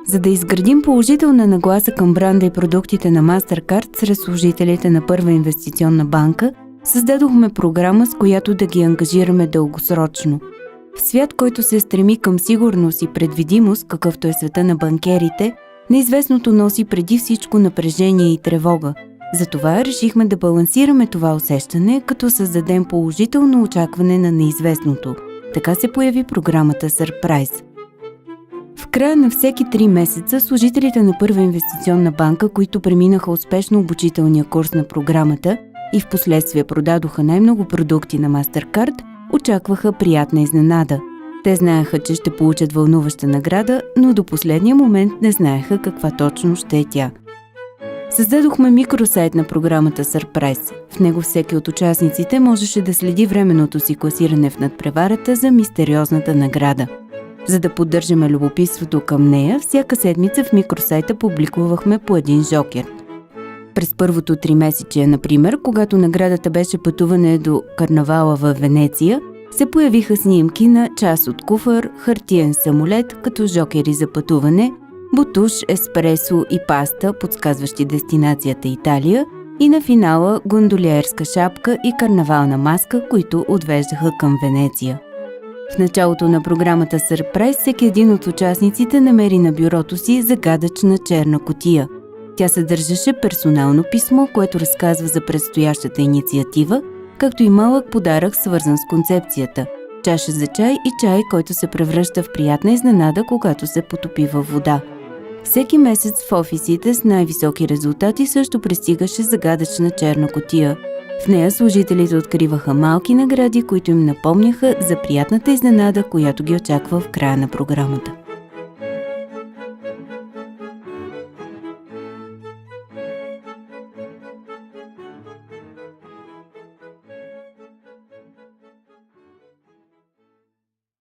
За да изградим положителна нагласа към бранда и продуктите на MasterCard сред служителите на Първа инвестиционна банка, създадохме програма, с която да ги ангажираме дългосрочно. В свят, който се стреми към сигурност и предвидимост, какъвто е света на банкерите, неизвестното носи преди всичко напрежение и тревога. Затова решихме да балансираме това усещане, като създадем положително очакване на неизвестното. Така се появи програмата Surprise. В края на всеки 3 месеца служителите на Първа инвестиционна банка, които преминаха успешно обучителния курс на програмата и в последствие продадоха най-много продукти на MasterCard, очакваха приятна изненада. Те знаеха, че ще получат вълнуваща награда, но до последния момент не знаеха каква точно ще е тя. Създадохме микросайт на програмата Surprise. В него всеки от участниците можеше да следи временното си класиране в надпреварата за мистериозната награда. За да поддържаме любопитството към нея, всяка седмица в микросайта публикувахме по един жокер. През първото 3-месечие, например, когато наградата беше пътуване до карнавала във Венеция, се появиха снимки на част от куфар, хартиен самолет като жокери за пътуване, бутуш, еспресо и паста, подсказващи дестинацията Италия, и на финала гондолиерска шапка и карнавална маска, които отвеждаха към Венеция. В началото на програмата Surprise всеки един от участниците намери на бюрото си загадъчна черна кутия. Тя съдържаше персонално писмо, което разказва за предстоящата инициатива, както и малък подарък, свързан с концепцията – чаша за чай и чай, който се превръща в приятна изненада, когато се потопи във вода. Всеки месец в офисите с най-високи резултати също пристигаше загадъчна черна кутия. В нея служителите откриваха малки награди, които им напомняха за приятната изненада, която ги очаква в края на програмата.